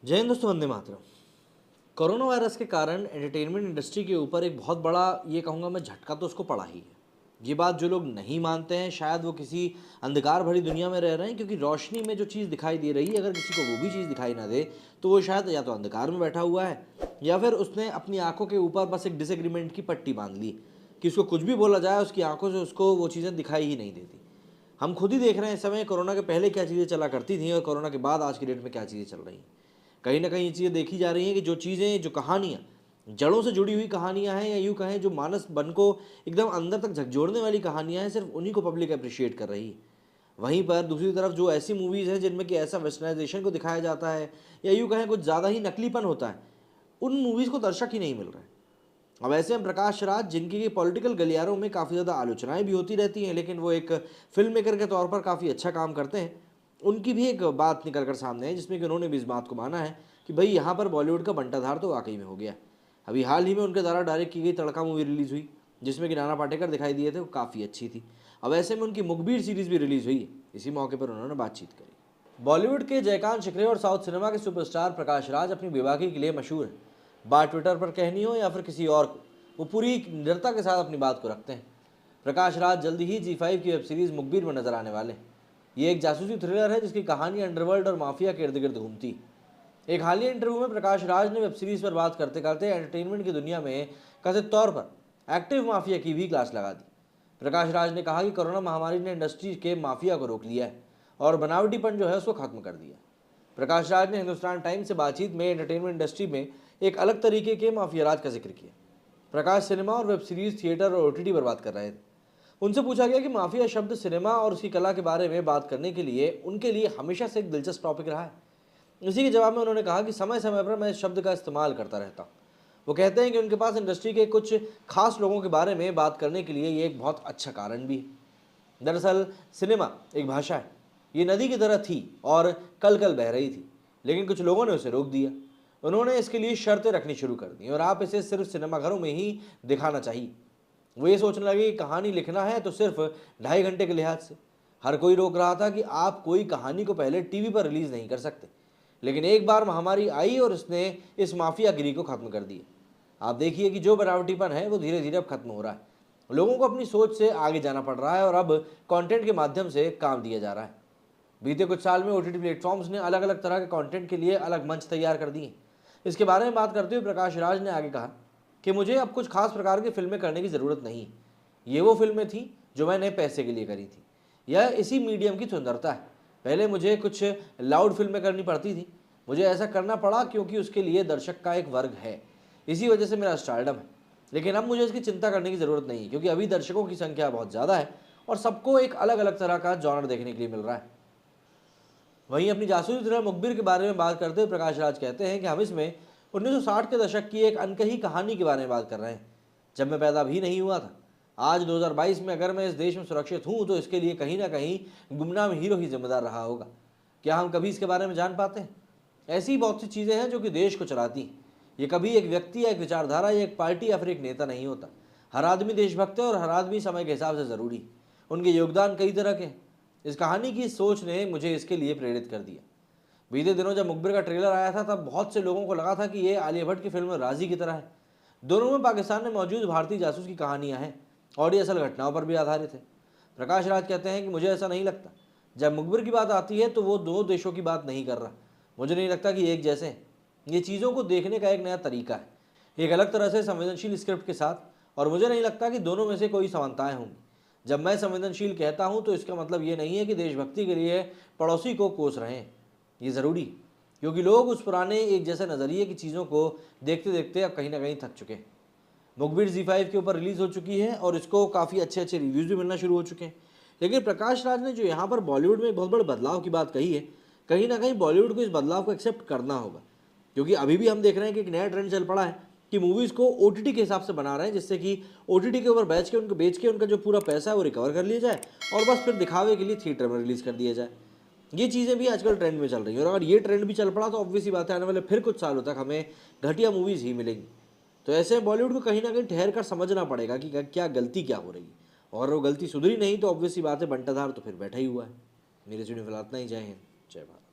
जय हिंद दोस्तों, Vande Mataram. Corona virus के कारण एंटरटेनमेंट इंडस्ट्री के ऊपर एक बहुत बड़ा, ये कहूँगा मैं, झटका तो उसको पड़ा ही है। ये बात जो लोग नहीं मानते हैं, शायद वो किसी अंधकार भरी दुनिया में रह रहे हैं, क्योंकि रोशनी में जो चीज़ दिखाई दे रही है, अगर किसी को वो भी चीज़ दिखाई ना दे तो वो शायद या तो अंधकार में बैठा हुआ है, या फिर उसने अपनी आंखों के ऊपर बस एक डिसएग्रीमेंट की पट्टी बांध ली कि उसको कुछ भी बोला जाए, उसकी आंखों से उसको वो चीज़ें दिखाई ही नहीं देती। हम खुद ही देख रहे हैं इस समय कोरोना के पहले क्या चीज़ें चला करती थी और कोरोना के बाद आज की डेट में क्या चीज़ें चल रही हैं। कहीं ना कहीं ये चीज़ें देखी जा रही हैं कि जो चीज़ें, जो कहानियाँ जड़ों से जुड़ी हुई कहानियाँ हैं, या यूँ कहें जो मानस मन को एकदम अंदर तक झकझोरने वाली कहानियाँ हैं, सिर्फ उन्हीं को पब्लिक अप्रिशिएट कर रही है। वहीं पर दूसरी तरफ जो ऐसी मूवीज़ हैं जिनमें कि ऐसा वेस्टर्नाइजेशन को दिखाया जाता है, या यूँ कहें कुछ ज़्यादा ही नकलीपन होता है, उन मूवीज़ को दर्शक ही नहीं मिल रहे हैं। अब ऐसे हम प्रकाश राज, जिनकी पॉलिटिकल गलियारों में काफ़ी ज़्यादा आलोचनाएं भी होती रहती हैं, लेकिन वो एक फिल्म मेकर के तौर पर काफ़ी अच्छा काम करते हैं, उनकी भी एक बात निकल कर सामने है, जिसमें कि उन्होंने भी इस बात को माना है कि भाई यहाँ पर बॉलीवुड का बंटाधार तो वाकई में हो गया। अभी हाल ही में उनके द्वारा डायरेक्ट की गई तड़का मूवी रिलीज़ हुई, जिसमें कि नाना पाटेकर दिखाई दिए थे, वो काफ़ी अच्छी थी। अब ऐसे में उनकी मुखबिर सीरीज़ भी रिलीज़ हुई है। इसी मौके पर उन्होंने बातचीत करी। बॉलीवुड के जयकांत शिकरे और साउथ सिनेमा के सुपरस्टार प्रकाश राज अपनी बेबाकी के लिए मशहूर हैं। बात ट्विटर पर कहनी हो या फिर किसी और को, वो पूरी निडरता के साथ अपनी बात को रखते हैं। प्रकाश राज जल्दी ही G5 की वेब सीरीज मुखबिर में नजर आने वाले हैं। ये एक जासूसी थ्रिलर है जिसकी कहानी अंडरवर्ल्ड और माफिया के इर्द गिर्द घूमती। एक हालिया इंटरव्यू में प्रकाश राज ने वेब सीरीज पर बात करते करते एंटरटेनमेंट की दुनिया में कथित तौर पर एक्टिव माफिया की भी क्लास लगा दी। प्रकाश राज ने कहा कि कोरोना महामारी ने इंडस्ट्री के माफिया को रोक लिया है और बनावटीपन जो है उसको खत्म कर दिया। प्रकाश राज ने हिंदुस्तान टाइम्स से बातचीत में एंटरटेनमेंट इंडस्ट्री में एक अलग तरीके के माफिया राज का जिक्र किया। प्रकाश सिनेमा और वेब सीरीज, थिएटर और OTT पर बात कर रहे थे। उनसे पूछा गया कि माफिया शब्द सिनेमा और उसकी कला के बारे में बात करने के लिए उनके लिए हमेशा से एक दिलचस्प टॉपिक रहा है। इसी के जवाब में उन्होंने कहा कि समय समय पर मैं इस शब्द का इस्तेमाल करता रहता हूँ। वो कहते हैं कि उनके पास इंडस्ट्री के कुछ खास लोगों के बारे में बात करने के लिए ये एक बहुत अच्छा कारण भी है। दरअसल सिनेमा एक भाषा है, ये नदी की तरह थी और कल कल बह रही थी, लेकिन कुछ लोगों ने उसे रोक दिया। उन्होंने इसके लिए शर्तें रखनी शुरू कर दी और आप इसे सिर्फ सिनेमाघरों में ही दिखाना चाहिए। वो ये सोचने लगे कि कहानी लिखना है तो सिर्फ 2.5 घंटे के लिहाज से। हर कोई रोक रहा था कि आप कोई कहानी को पहले टीवी पर रिलीज नहीं कर सकते, लेकिन एक बार महामारी आई और इसने इस माफियागिरी को खत्म कर दिया। आप देखिए कि जो बनावटीपन है वो धीरे धीरे अब खत्म हो रहा है। लोगों को अपनी सोच से आगे जाना पड़ रहा है और अब कंटेंट के माध्यम से काम दिया जा रहा है। बीते कुछ साल में OTT प्लेटफॉर्म्स ने अलग अलग तरह के कंटेंट के लिए अलग मंच तैयार कर दिए। इसके बारे में बात करते हुए प्रकाश राज ने आगे कहा कि मुझे अब कुछ खास प्रकार की फिल्में करने की ज़रूरत नहीं है। ये वो फिल्में थी जो मैंने पैसे के लिए करी थी। यह इसी मीडियम की सुंदरता है। पहले मुझे कुछ लाउड फिल्में करनी पड़ती थी, मुझे ऐसा करना पड़ा क्योंकि उसके लिए दर्शक का एक वर्ग है, इसी वजह से मेरा स्टारडम है। लेकिन अब मुझे इसकी चिंता करने की ज़रूरत नहीं है, क्योंकि अभी दर्शकों की संख्या बहुत ज़्यादा है और सबको एक अलग अलग तरह का जॉनर देखने के लिए मिल रहा है। वहीं अपनी जासूसी थ्रिलर मुखबिर के बारे में बात करते हुए प्रकाश राज कहते हैं कि हम इसमें 1960 के दशक की एक अनकही कहानी के बारे में बात कर रहे हैं, जब मैं पैदा भी नहीं हुआ था। आज 2022 में अगर मैं इस देश में सुरक्षित हूँ तो इसके लिए कहीं ना कहीं गुमनाम हीरो ही जिम्मेदार रहा होगा। क्या हम कभी इसके बारे में जान पाते हैं? ऐसी बहुत सी चीज़ें हैं जो कि देश को चलाती हैं। ये कभी एक व्यक्ति या एक विचारधारा या एक पार्टी या फिर एक नेता नहीं होता। हर आदमी देशभक्त है और हर आदमी समय के हिसाब से ज़रूरी है। उनके योगदान कई तरह के हैं। इस कहानी की सोच ने मुझे इसके लिए प्रेरित कर दिया। बीते दिनों जब मुखबिर का ट्रेलर आया था तब बहुत से लोगों को लगा था कि ये आलिया भट्ट की फिल्म राजी की तरह है। दोनों में पाकिस्तान में मौजूद भारतीय जासूस की कहानियां हैं और ये असल घटनाओं पर भी आधारित है। प्रकाश राज कहते हैं कि मुझे ऐसा नहीं लगता। जब मुखबिर की बात आती है तो वो दो देशों की बात नहीं कर रहा। मुझे नहीं लगता कि एक जैसे हैं। ये चीज़ों को देखने का एक नया तरीका है, एक अलग तरह से संवेदनशील स्क्रिप्ट के साथ, और मुझे नहीं लगता कि दोनों में से कोई समानताएं होंगी। जब मैं संवेदनशील कहता हूं तो इसका मतलब ये नहीं है कि देशभक्ति के लिए पड़ोसी को कोस रहे हैं। ये ज़रूरी, क्योंकि लोग उस पुराने एक जैसे नज़रिए की चीज़ों को देखते देखते अब कहीं ना कहीं थक चुके हैं। मुखबिर G5 के ऊपर रिलीज़ हो चुकी है और इसको काफ़ी अच्छे अच्छे रिव्यूज़ भी मिलना शुरू हो चुके हैं। लेकिन प्रकाश राज ने जो यहाँ पर बॉलीवुड में एक बहुत बड़े बदलाव की बात कही है, कहीं ना कहीं बॉलीवुड को इस बदलाव को एक्सेप्ट करना होगा, क्योंकि अभी भी हम देख रहे हैं कि एक नया ट्रेंड चल पड़ा है कि मूवीज़ को OTT के हिसाब से बना रहे हैं, जिससे कि OTT के ऊपर बेच के उनका जो पूरा पैसा है वो रिकवर कर लिया जाए और बस फिर दिखावे के लिए थिएटर में रिलीज़ कर दिया जाए। ये चीज़ें भी आजकल ट्रेंड में चल रही हैं और अगर ये ट्रेंड भी चल पड़ा तो ऑब्वियस ही बात है, आने वाले फिर कुछ सालों तक हमें घटिया मूवीज़ ही मिलेंगी। तो ऐसे में बॉलीवुड को कहीं ना कहीं ठहर कर समझना पड़ेगा कि क्या गलती क्या हो रही है, और वो गलती सुधरी नहीं तो ऑब्वियस ही बात है, बंटाधार तो फिर बैठा ही हुआ है। मेरे सुनने फिलहाल इतना ही। जय हिंद, जय भारत।